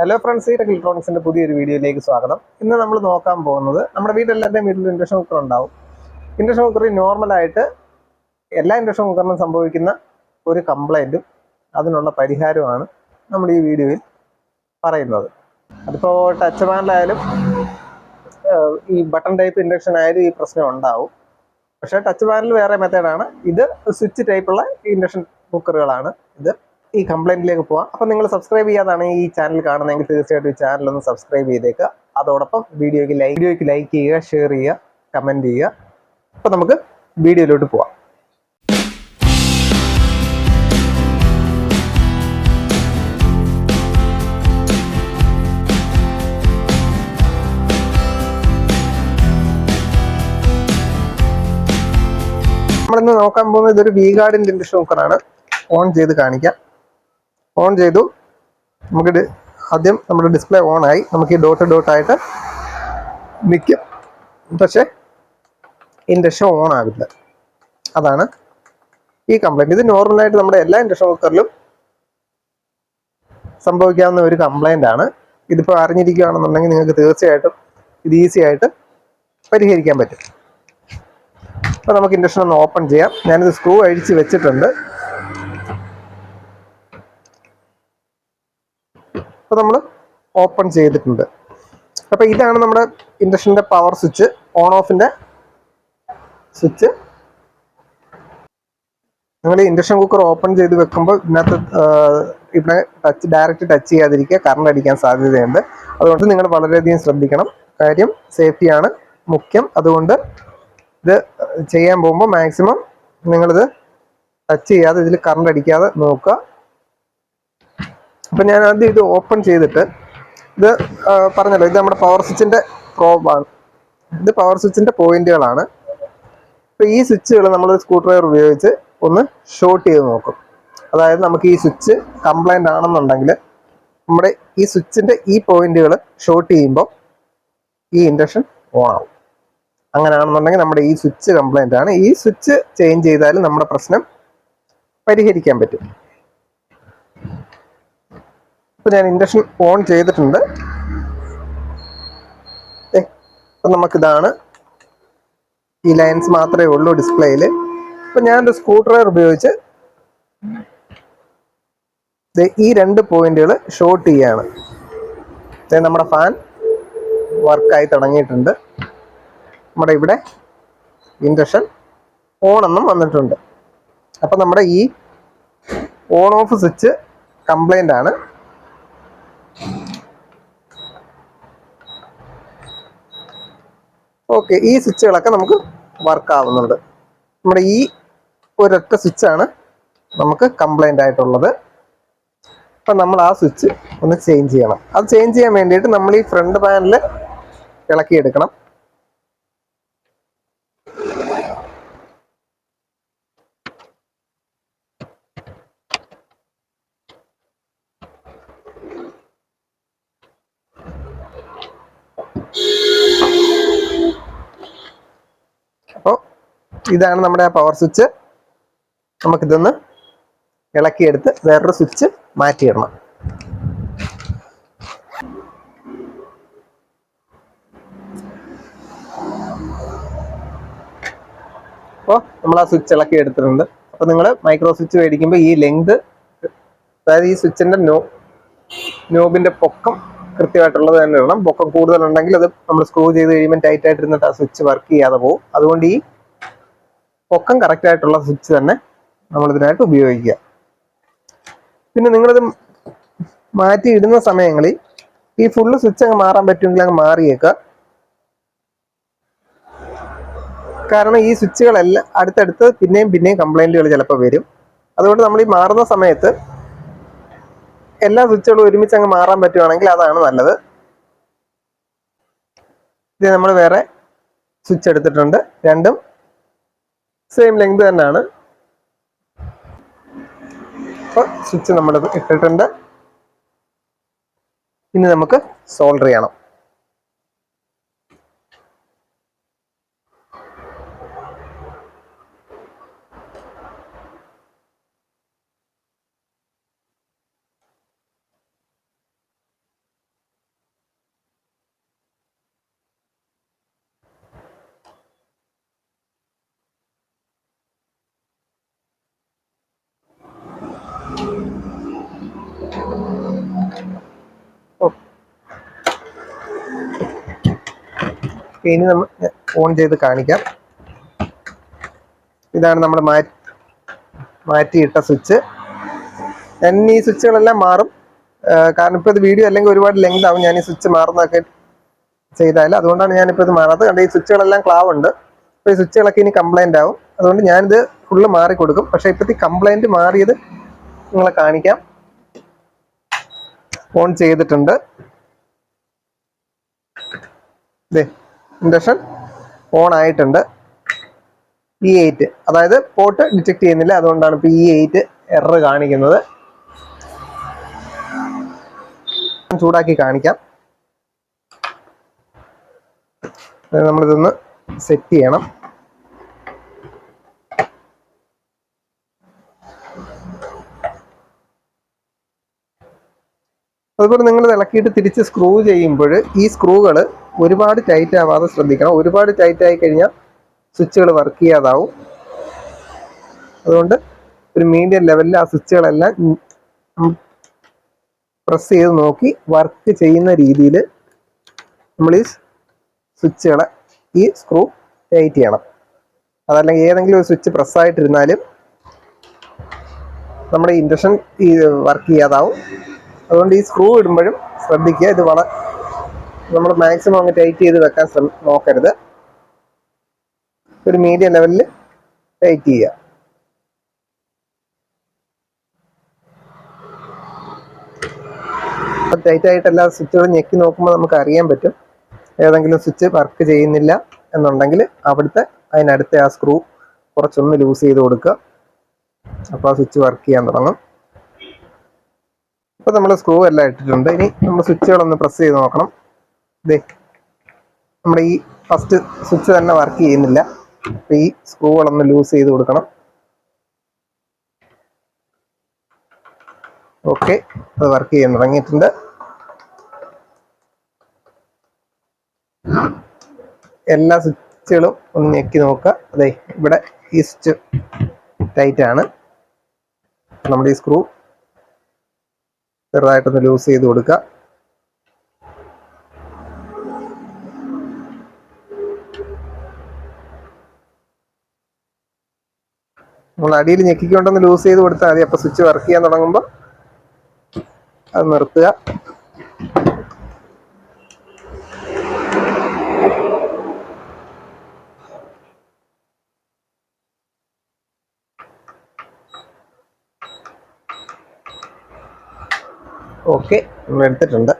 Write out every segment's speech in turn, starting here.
Hello friends, ഈ ഇലക്ട്രോണിക്സിന്റെ പുതിയൊരു വീഡിയോയിലേക്ക് സ്വാഗതം. ഇന്ന് നമ്മൾ നോക്കാൻ പോകുന്നത്, നമ്മുടെ വീട്ടിലെല്ലാവരുടെയും വീട്ടിൽ ഇൻഡക്ഷൻ കുക്കർ ഉണ്ടാവും. ഇൻഡക്ഷൻ കുക്കറിൽ നോർമലായിട്ട് എല്ലാ ഇൻഡക്ഷൻ കുക്കറിനും സംഭവിക്കുന്ന ഒരു കംപ്ലൈൻറ്റും അതിനുള്ള പരിഹാരമാണ് നമ്മൾ ഈ വീഡിയോയിൽ പറയുന്നത്. അതിപ്പോൾ ടച്ച് പാനലായാലും ഈ ബട്ടൺ ടൈപ്പ് ഇൻഡക്ഷൻ ആയാലും ഈ പ്രശ്നം ഉണ്ടാവും. പക്ഷേ ടച്ച് പാനൽ വേറെ മെത്തേഡാണ്. ഇത് സ്വിച്ച് ടൈപ്പുള്ള ഇൻഡക്ഷൻ കുക്കറുകളാണ്. ഇത് ഈ കംപ്ലൈൻറ്റിലേക്ക് പോവാം. അപ്പോൾ നിങ്ങൾ സബ്സ്ക്രൈബ് ചെയ്യാതാണ് ഈ ചാനൽ കാണുന്നതെങ്കിൽ തീർച്ചയായിട്ടും ഈ ചാനൽ ഒന്ന് സബ്സ്ക്രൈബ് ചെയ്തേക്കുക. അതോടൊപ്പം വീഡിയോയ്ക്ക് ലൈക്ക് ചെയ്യുക, ഷെയർ ചെയ്യുക, കമൻറ്റ് ചെയ്യുക. അപ്പോൾ നമുക്ക് വീഡിയോയിലോട്ട് പോവാം. നമ്മളിന്ന് നോക്കാൻ പോകുന്നത് ഇതൊരു V-Guardന്റെ ഇൻഡക്ഷൻ കുക്കറാണ്. ഓൺ ചെയ്ത് കാണിക്കാം. ഓൺ ചെയ്തു. നമുക്ക് ആദ്യം നമ്മുടെ ഡിസ്പ്ലേ ഓൺ ആയി. നമുക്ക് ഈ ഡോട്ടായിട്ട് നിൽക്കും, പക്ഷേ ഇൻഡക്ഷൻ ഓൺ ആവില്ല. അതാണ് ഈ കംപ്ലൈൻറ്റ്. ഇത് നോർമലായിട്ട് നമ്മുടെ എല്ലാ ഇൻഡക്ഷൻ കുക്കറിലും സംഭവിക്കാവുന്ന ഒരു കംപ്ലൈൻ്റ് ആണ്. ഇതിപ്പോൾ അറിഞ്ഞിരിക്കുകയാണെന്നുണ്ടെങ്കിൽ നിങ്ങൾക്ക് തീർച്ചയായിട്ടും ഇത് ഈസി ആയിട്ട് പരിഹരിക്കാൻ പറ്റും. അപ്പോൾ നമുക്ക് ഇൻഡക്ഷൻ ഒന്ന് ഓപ്പൺ ചെയ്യാം. ഞാനിത് സ്ക്രൂ അഴിച്ച് വെച്ചിട്ടുണ്ട്. അപ്പോൾ നമ്മൾ ഓപ്പൺ ചെയ്തിട്ടുണ്ട്. അപ്പോൾ ഇതാണ് നമ്മുടെ ഇൻഡക്ഷൻ്റെ പവർ സ്വിച്ച്, ഓൺ ഓഫിൻ്റെ സ്വിച്ച്. നിങ്ങൾ ഇൻഡക്ഷൻ കുക്കർ ഓപ്പൺ ചെയ്ത് വെക്കുമ്പോൾ ഇതിനകത്ത് ഇവിടെ ഡയറക്റ്റ് ടച്ച് ചെയ്യാതിരിക്കുക, കറണ്ട് അടിക്കാൻ സാധ്യതയുണ്ട്. അതുകൊണ്ട് നിങ്ങൾ വളരെയധികം ശ്രദ്ധിക്കണം. കാര്യം സേഫ്റ്റിയാണ് മുഖ്യം. അതുകൊണ്ട് ഇത് ചെയ്യാൻ പോകുമ്പോൾ മാക്സിമം നിങ്ങളിത് ടച്ച് ചെയ്യാതെ, ഇതിൽ കറണ്ട് അടിക്കാതെ നോക്കുക. അപ്പം ഞാൻ ആദ്യം ഇത് ഓപ്പൺ ചെയ്തിട്ട്, ഇത് പറഞ്ഞല്ലോ, ഇത് നമ്മുടെ പവർ സ്വിച്ചിൻ്റെ പ്രോബാണ്. ഇത് പവർ സ്വിച്ചിൻ്റെ പോയിന്റുകളാണ്. അപ്പോൾ ഈ സ്വിച്ചുകൾ നമ്മൾ സ്ക്രൂ ഡ്രൈവർ ഉപയോഗിച്ച് ഒന്ന് ഷോർട്ട് ചെയ്ത് നോക്കും. അതായത് നമുക്ക് ഈ സ്വിച്ച് കംപ്ലൈൻ്റ് ആണെന്നുണ്ടെങ്കിൽ നമ്മുടെ ഈ സ്വിച്ചിൻ്റെ ഈ പോയിന്റുകൾ ഷോർട്ട് ചെയ്യുമ്പോൾ ഈ ഇൻഡക്ഷൻ ഓൺ ആവും. അങ്ങനെയാണെന്നുണ്ടെങ്കിൽ നമ്മുടെ ഈ സ്വിച്ച് കംപ്ലൈൻ്റ് ആണ്. ഈ സ്വിച്ച് ചേഞ്ച് ചെയ്താലും നമ്മുടെ പ്രശ്നം പരിഹരിക്കാൻ പറ്റും. ഇപ്പോൾ ഞാൻ ഇൻഡക്ഷൻ ഓൺ ചെയ്തിട്ടുണ്ട്. അപ്പം നമുക്കിതാണ്, ഈ ലൈൻസ് മാത്രമേ ഉള്ളൂ ഡിസ്പ്ലേയിൽ. അപ്പം ഞാനൊരു സ്ക്രൂ ഡ്രൈവർ ഉപയോഗിച്ച് ഈ രണ്ട് പോയിന്റുകൾ ഷോർട്ട് ചെയ്യാണ്. നമ്മുടെ ഫാൻ വർക്കായി തുടങ്ങിയിട്ടുണ്ട്. നമ്മുടെ ഇവിടെ ഇൻഡക്ഷൻ ഓൺ എന്നും വന്നിട്ടുണ്ട്. അപ്പം നമ്മുടെ ഈ ഓൺ ഓഫ് സ്വിച്ച് കംപ്ലൈൻ്റ് ആണ്. ഓക്കെ, ഈ സ്വിച്ചുകളൊക്കെ നമുക്ക് വർക്ക് ആവുന്നുണ്ട്. നമ്മുടെ ഈ ഒരൊറ്റ സ്വിച്ചാണ് നമുക്ക് കംപ്ലൈൻ്റ് ആയിട്ടുള്ളത്. അപ്പം നമ്മൾ ആ സ്വിച്ച് ഒന്ന് ചേഞ്ച് ചെയ്യണം. അത് ചേഞ്ച് ചെയ്യാൻ വേണ്ടിയിട്ട് നമ്മൾ ഈ ഫ്രണ്ട് പാനൽ ഇളക്കിയെടുക്കണം. അപ്പോൾ ഇതാണ് നമ്മുടെ ആ പവർ സ്വിച്ച്. നമുക്കിതൊന്ന് ഇളക്കിയെടുത്ത് വേറൊരു സ്വിച്ച് മാറ്റിയിടണം. അപ്പോൾ നമ്മൾ ആ സ്വിച്ച് ഇളക്കി എടുത്തിട്ടുണ്ട്. അപ്പോൾ നിങ്ങൾ മൈക്രോ സ്വിച്ച് മേടിക്കുമ്പോൾ ഈ ലെങ്ത്, അതായത് ഈ സ്വിച്ചിൻ്റെ നോബിൻ്റെ പൊക്കം കൃത്യമായിട്ടുള്ളത് തന്നെ ഇടണം. പൊക്കം കൂടുതലുണ്ടെങ്കിൽ അത് നമ്മൾ സ്ക്രൂ ചെയ്ത് കഴിയുമ്പോൾ ടൈറ്റ് ആയിട്ടിരുന്നിട്ട് ആ സ്വിച്ച് വർക്ക് ചെയ്യാതെ പോകും. അതുകൊണ്ട് ഈ പൊക്കം കറക്റ്റായിട്ടുള്ള സ്വിച്ച് തന്നെ നമ്മളിതിനായിട്ട് ഉപയോഗിക്കുക. പിന്നെ നിങ്ങളിത് മാറ്റി ഇടുന്ന സമയങ്ങളിൽ ഈ ഫുള്ള് സ്വിച്ച് അങ്ങ് മാറാൻ പറ്റുമെങ്കിൽ അങ്ങ് മാറിയേക്കുക. കാരണം ഈ സ്വിച്ചുകളെല്ലാം അടുത്തടുത്ത് പിന്നെയും കംപ്ലൈൻറ്റുകൾ ചിലപ്പോൾ വരും. അതുകൊണ്ട് നമ്മൾ ഈ മാറുന്ന സമയത്ത് എല്ലാ സ്വിച്ചുകളും ഒരുമിച്ച് അങ്ങ് മാറാൻ പറ്റുവാണെങ്കിൽ അതാണ് നല്ലത്. ഇത് നമ്മൾ വേറെ സ്വിച്ച് എടുത്തിട്ടുണ്ട്. രണ്ടും സെയിം ലെങ്ത് തന്നെയാണ്. അപ്പോൾ സ്വിച്ച് നമ്മൾ ഇട്ടിട്ടുണ്ട്. ഇനി നമുക്ക് സോൾഡർ ചെയ്യണം. ഇനി നമ്മൾ ഓൺ ചെയ്ത് കാണിക്കാം. ഇതാണ് നമ്മൾ മാറ്റിയിട്ട സ്വിച്ച്. ഞാൻ ഈ സ്വിച്ചുകളെല്ലാം മാറും, കാരണം ഇപ്പോൾ ഇത് വീഡിയോ അല്ലെങ്കിൽ ഒരുപാട് ലെങ്ത് ആവും ഞാൻ ഈ സ്വിച്ച് മാറുന്നതൊക്കെ ചെയ്താൽ. അതുകൊണ്ടാണ് ഞാനിപ്പോൾ ഇത് മാറാത്തത്. കണ്ട് ഈ സ്വിച്ചുകളെല്ലാം ക്ലാവുണ്ട്. അപ്പോൾ ഈ സ്വിച്ചുകളൊക്കെ ഇനി കംപ്ലൈൻ്റ് ആവും. അതുകൊണ്ട് ഞാനിത് ഫുള്ള് മാറി കൊടുക്കും. പക്ഷേ ഇപ്പോഴത്തെ കംപ്ലൈൻറ്റ് മാറിയത് നിങ്ങളെ കാണിക്കാം. ഓൺ ചെയ്തിട്ടുണ്ട്. ഇൻഡക്ഷൻ ഓൺ ആയിട്ടുണ്ട്. E8, അതായത് പോർട്ട് ഡിറ്റക്ട് ചെയ്യുന്നില്ല. അതുകൊണ്ടാണ് ഇപ്പോൾ E8 എറർ കാണിക്കുന്നത്. ചൂടാക്കി കാണിക്കാം. നമ്മളിതൊന്ന് സെറ്റ് ചെയ്യണം. അതുപോലെ നിങ്ങൾ ഇളക്കിയിട്ട് തിരിച്ച് സ്ക്രൂ ചെയ്യുമ്പോൾ ഈ സ്ക്രൂകൾ ഒരുപാട് ടൈറ്റ് ആവാതെ ശ്രദ്ധിക്കണം. ഒരുപാട് ടൈറ്റ് ആയി കഴിഞ്ഞാൽ സ്വിച്ചുകൾ വർക്ക് ചെയ്യാതാവും. അതുകൊണ്ട് ഒരു മീഡിയം ലെവലിൽ ആ സ്വിച്ചുകളെല്ലാം പ്രസ് ചെയ്ത് നോക്കി വർക്ക് ചെയ്യുന്ന രീതിയിൽ നമ്മൾ ഈ സ്വിച്ചുകളെ ഈ സ്ക്രൂ ടൈറ്റ് ചെയ്യണം. അതല്ലെങ്കിൽ ഏതെങ്കിലും ഒരു സ്വിച്ച് പ്രസ്സായിട്ടിരുന്നാലും നമ്മുടെ ഇൻഡക്ഷൻ വർക്ക് ചെയ്യാതാവും. അതുകൊണ്ട് ഈ സ്ക്രൂ ഇടുമ്പോഴും ശ്രദ്ധിക്കുക. ഇത് നമ്മൾ മാക്സിമം അങ്ങ് ടൈറ്റ് ചെയ്ത് വെക്കാൻ നോക്കരുത്. ഒരു മീഡിയം ലെവലിൽ ടൈറ്റ് ചെയ്യുക. ടൈറ്റ് ആയിട്ട് എല്ലാ സ്വിച്ചുകളും ഞെക്കി നോക്കുമ്പോൾ നമുക്ക് അറിയാൻ പറ്റും. ഏതെങ്കിലും സ്വിച്ച് വർക്ക് ചെയ്യുന്നില്ല എന്നുണ്ടെങ്കിൽ അതിനടുത്ത ആ സ്ക്രൂ കുറച്ചൊന്ന് ലൂസ് ചെയ്ത് കൊടുക്കുക. അപ്പോൾ ആ സ്വിച്ച് വർക്ക് ചെയ്യാൻ തുടങ്ങും. ഇപ്പോൾ നമ്മൾ സ്ക്രൂ എല്ലാം ഇട്ടിട്ടുണ്ട്. ഇനി നമ്മൾ സ്വിച്ചുകളൊന്ന് പ്രസ് ചെയ്ത് നോക്കണം. നമ്മുടെ ഈ ഫസ്റ്റ് സ്വിച്ച് തന്നെ വർക്ക് ചെയ്യുന്നില്ല. അപ്പോൾ ഈ സ്ക്രൂകളൊന്ന് ലൂസ് ചെയ്ത് കൊടുക്കണം. ഓക്കെ, അത് വർക്ക് ചെയ്യാൻ തുടങ്ങിയിട്ടുണ്ട്. എല്ലാ സ്വിച്ചുകളും ഒന്ന് ഞെക്കി നോക്കുക. ഇവിടെ ഈ സ്വിച്ച് ടൈറ്റ് ആണ്. നമ്മുടെ ഈ സ്ക്രൂ ചെറുതായിട്ടൊന്ന് ലൂസ് ചെയ്ത് കൊടുക്കുക. നമ്മൾ അടിയിൽ ഞെക്കിക്കൊണ്ടൊന്ന് ലൂസ് ചെയ്ത് കൊടുത്താൽ മതി. അപ്പോൾ സ്വിച്ച് വർക്ക് ചെയ്യാൻ തുടങ്ങുമ്പോൾ അത് നിർത്തുക. ഓക്കെ, നമ്മൾ എടുത്തിട്ടുണ്ട്.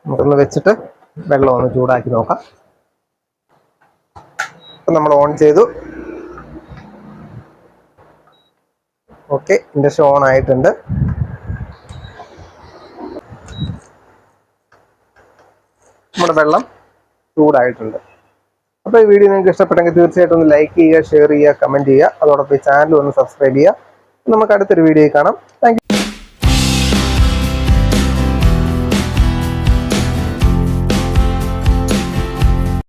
നമുക്കൊന്ന് വെച്ചിട്ട് വെള്ളം ഒന്ന് ചൂടാക്കി നോക്കാം. അപ്പം നമ്മൾ ഓൺ ചെയ്തു. ഓക്കെ, ഇൻഡക്ഷൻ ഓൺ ആയിട്ടുണ്ട്. നമ്മുടെ വെള്ളം ചൂടായിട്ടുണ്ട്. അപ്പോൾ ഈ വീഡിയോ നിങ്ങൾക്ക് ഇഷ്ടപ്പെട്ടെങ്കിൽ തീർച്ചയായിട്ടും ഒന്ന് ലൈക്ക് ചെയ്യുക, ഷെയർ ചെയ്യുക, കമൻറ്റ് ചെയ്യുക. അതോടൊപ്പം ഈ ചാനൽ ഒന്ന് സബ്സ്ക്രൈബ് ചെയ്യുക. നമുക്ക് അടുത്തൊരു വീഡിയോയിൽ കാണാം. Thank you.